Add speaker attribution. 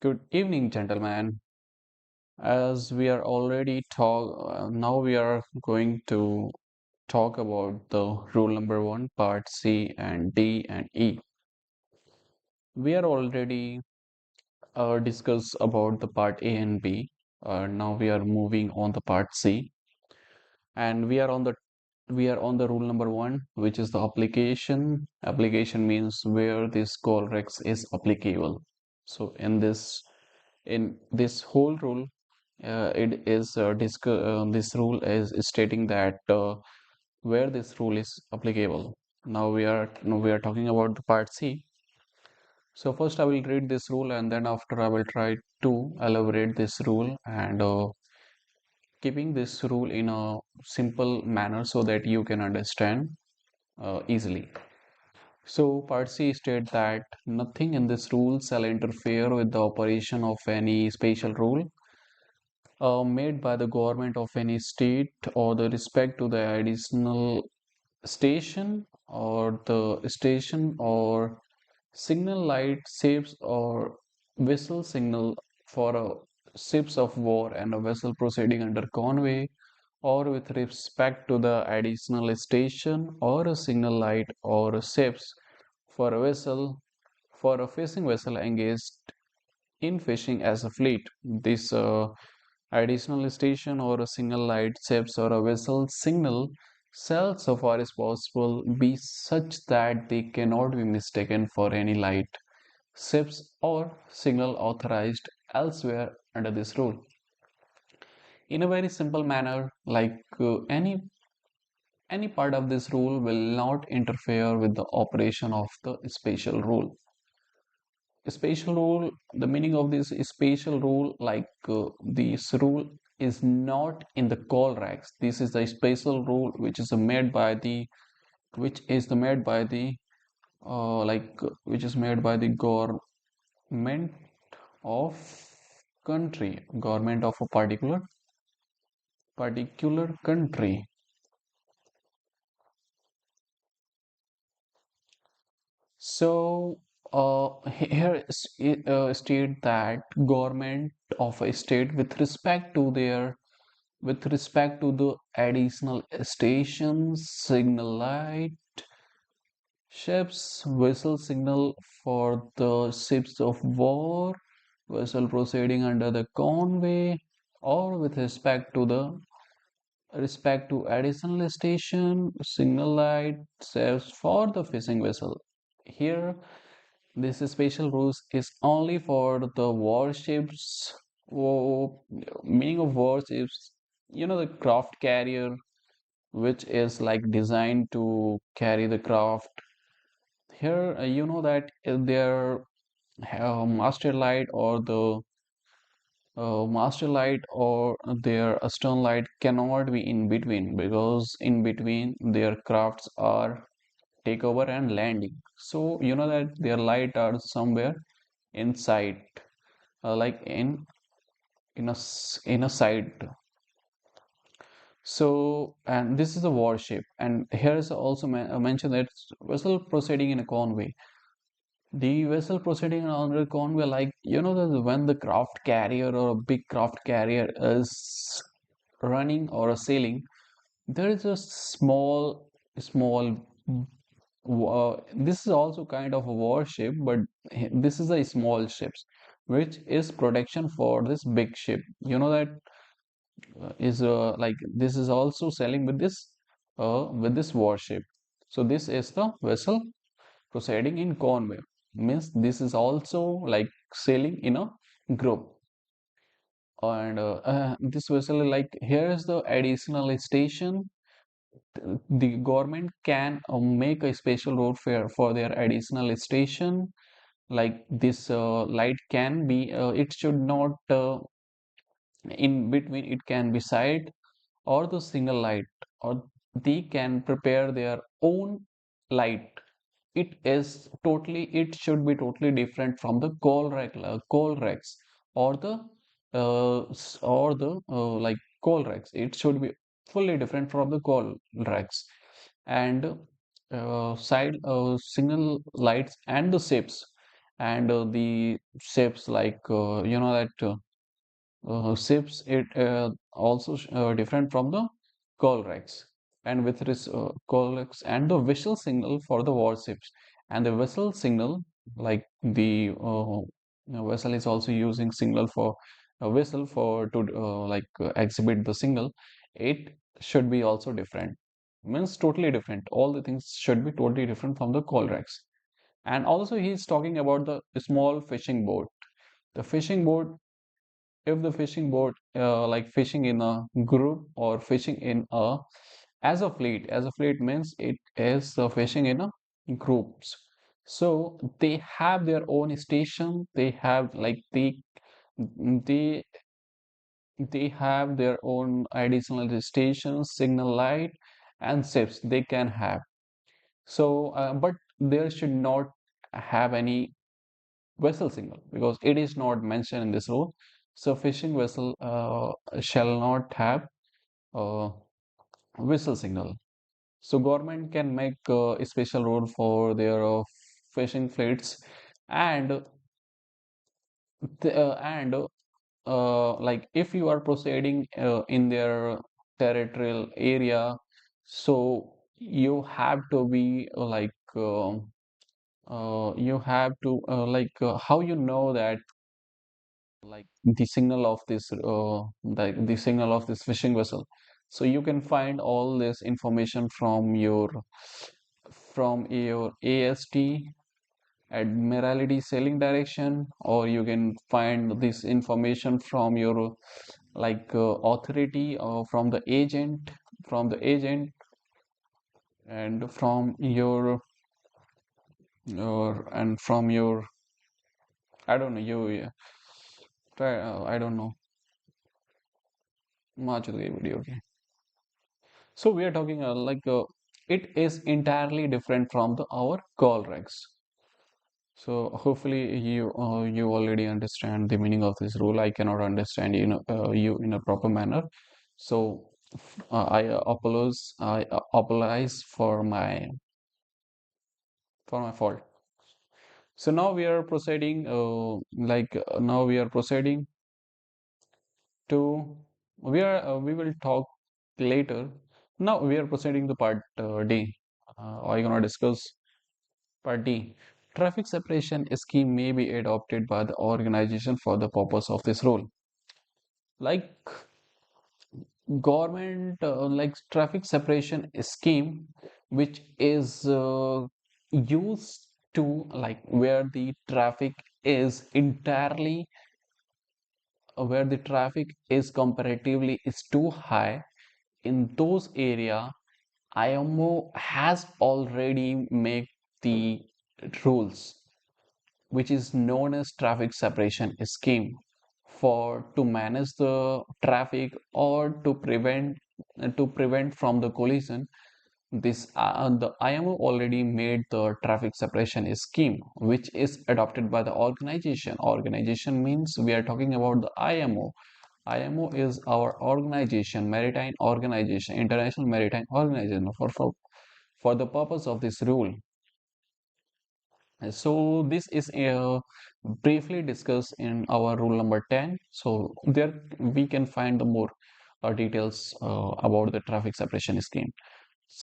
Speaker 1: Good evening, gentlemen. As we are already now we are going to talk about the rule number one, part C and D and E. We are already discussed about the part A and B. Now we are moving on the part C, and we are on the rule number one, which is the application. Application means where this call rex is applicable. So in this whole rule, this rule is stating that where this rule is applicable. Now we are talking about the part C. So first I will read this rule, and then after I will try to elaborate this rule, and keeping this rule in a simple manner so that you can understand easily. So part C states that nothing in this rule shall interfere with the operation of any special rule made by the government of any state, or the respect to the additional station or signal light ships or vessel signal for ships of war and a vessel proceeding under convoy, or with respect to the additional station or a signal light or ships for a vessel for a fishing vessel engaged in fishing as a fleet. This additional station or a signal light ships or a vessel signal shall, so far as possible, be such that they cannot be mistaken for any light ships or signal authorized elsewhere under this rule. In a very simple manner, like any part of this rule will not interfere with the operation of the special rule. Spatial rule, the meaning of this spatial rule, this rule is not in the call racks. This is the spatial rule which is the made by the which is made by the government of government of a particular country. So here state that government of a state with respect to the additional stations, signal light, ships, vessel signal for the ships of war, vessel proceeding under the convoy, or with respect to additional station, signal light, ships for the fishing vessel. Here, this special rules is only for the warships. Meaning of warships, the craft carrier, which is like designed to carry the craft. Here, you know that their master light or the master light or their stern light cannot be in between, because in between their crafts are takeover and landing. So you know that their light are somewhere inside, like in a side. So, and this is a warship, and here is also mentioned that vessel proceeding in a convoy. The vessel proceeding on a convoy, like that when the craft carrier or a big craft carrier is running or sailing, there is a small. This is also kind of a warship, but this is a small ships, which is protection for this big ship. You know that is like this is also sailing with this warship. So this is the vessel proceeding in convoy. Means this is also like sailing in a group. And this vessel, like here is the additional station. The government can make a special road for their additional station. Like this light can be, it should not in between, it can be side or the signal light, or they can prepare their own light. It should be totally different from the coal racks, or like coal racks. It should be fully different from the coal racks. And side signal lights and the ships, and the shapes like that ships it also different from the colrex, and with this colrex and the whistle signal for the warships, and the whistle signal like the vessel is also using signal for a whistle for to exhibit the signal. It should be also different, means totally different. All the things should be totally different from the colrex. And also he's talking about the small fishing boat. The fishing boat, if the fishing boat like fishing in a group or fishing in a as a fleet means it is fishing in a groups. So they have their own station, they have like they they have their own additional stations, signal light and ships they can have. So but there should not have any vessel signal because it is not mentioned in this rule. So fishing vessel shall not have a whistle signal. So government can make a special rule for their fishing fleets, and and like if you are proceeding in their territorial area, so you have to be you have to how you know that like the signal of this the signal of this fishing vessel. So you can find all this information from your AST, Admiralty Sailing Direction, or you can find this information from your authority or from the agent, and from your I don't know you try I don't know much of the video. Okay. So we are talking it is entirely different from the our call regs. So hopefully you already understand the meaning of this rule. I cannot understand you in a proper manner. So I apologize for my fault. So now we are proceeding now we are proceeding to we will talk later. Now we are proceeding to part D. Are you gonna discuss part D? Traffic separation scheme may be adopted by the organization for the purpose of this rule. Like government, like traffic separation scheme, which is used to like where the traffic is comparatively is too high in those area. IMO has already made the rules which is known as traffic separation scheme for to manage the traffic or to prevent from the collision. This the IMO already made the traffic separation scheme which is adopted by the organization. Organization means we are talking about the IMO. IMO is our organization, maritime organization, international maritime organization for the purpose of this rule. So this is briefly discussed in our rule number 10. So there we can find the more details about the traffic separation scheme.